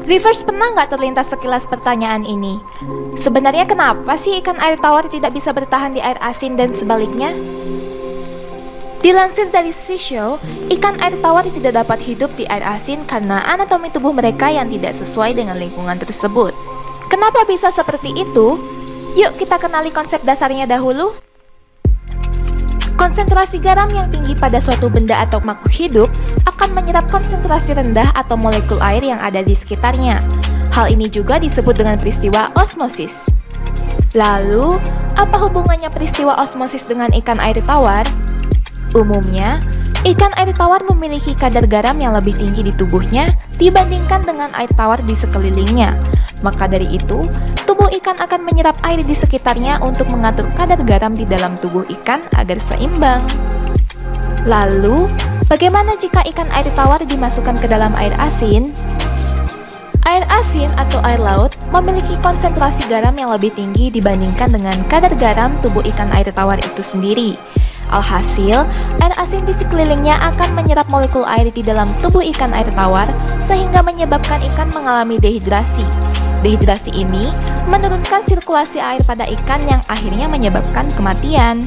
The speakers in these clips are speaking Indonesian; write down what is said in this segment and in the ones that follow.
Reverse, pernah nggak terlintas sekilas pertanyaan ini? Sebenarnya kenapa sih ikan air tawar tidak bisa bertahan di air asin dan sebaliknya? Dilansir dari Seashell, ikan air tawar tidak dapat hidup di air asin karena anatomi tubuh mereka yang tidak sesuai dengan lingkungan tersebut. Kenapa bisa seperti itu? Yuk kita kenali konsep dasarnya dahulu. Konsentrasi garam yang tinggi pada suatu benda atau makhluk hidup akan menyerap konsentrasi rendah atau molekul air yang ada di sekitarnya. Hal ini juga disebut dengan peristiwa osmosis. Lalu, apa hubungannya peristiwa osmosis dengan ikan air tawar? Umumnya, ikan air tawar memiliki kadar garam yang lebih tinggi di tubuhnya dibandingkan dengan air tawar di sekelilingnya. Maka dari itu, tubuh ikan akan menyerap air di sekitarnya untuk mengatur kadar garam di dalam tubuh ikan agar seimbang. Lalu, bagaimana jika ikan air tawar dimasukkan ke dalam air asin? Air asin atau air laut memiliki konsentrasi garam yang lebih tinggi dibandingkan dengan kadar garam tubuh ikan air tawar itu sendiri. Alhasil, air asin di sekelilingnya akan menyerap molekul air di dalam tubuh ikan air tawar sehingga menyebabkan ikan mengalami dehidrasi. Dehidrasi ini menurunkan sirkulasi air pada ikan yang akhirnya menyebabkan kematian.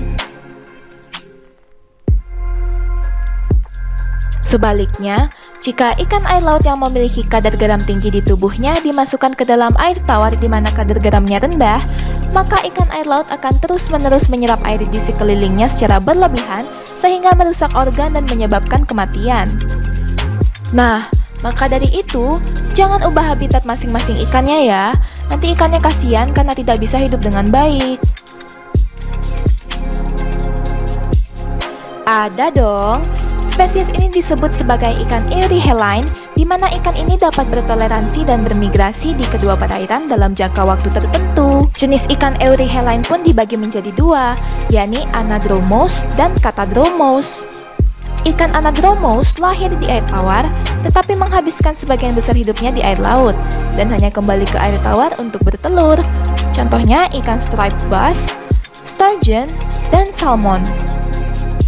Sebaliknya, jika ikan air laut yang memiliki kadar garam tinggi di tubuhnya dimasukkan ke dalam air tawar di mana kadar garamnya rendah, maka ikan air laut akan terus-menerus menyerap air di sekelilingnya secara berlebihan sehingga merusak organ dan menyebabkan kematian. Nah, maka dari itu, jangan ubah habitat masing-masing ikannya ya. Nanti ikannya kasihan karena tidak bisa hidup dengan baik. Ada dong. Spesies ini disebut sebagai ikan euryhaline, di mana ikan ini dapat bertoleransi dan bermigrasi di kedua perairan dalam jangka waktu tertentu. Jenis ikan euryhaline pun dibagi menjadi dua, yakni Anadromous dan Catadromous. Ikan Anadromous lahir di air tawar, tetapi menghabiskan sebagian besar hidupnya di air laut, dan hanya kembali ke air tawar untuk bertelur. Contohnya ikan striped bass, sturgeon, dan salmon.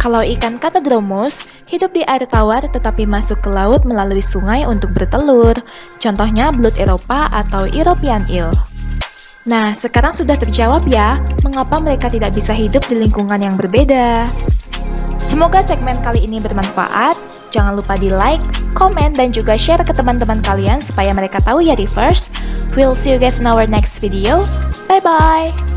Kalau ikan Catadromous hidup di air tawar tetapi masuk ke laut melalui sungai untuk bertelur. Contohnya belut Eropa atau European eel. Nah, sekarang sudah terjawab ya, mengapa mereka tidak bisa hidup di lingkungan yang berbeda. Semoga segmen kali ini bermanfaat. Jangan lupa di like, komen, dan juga share ke teman-teman kalian supaya mereka tahu ya Reverse. We'll see you guys in our next video. Bye-bye!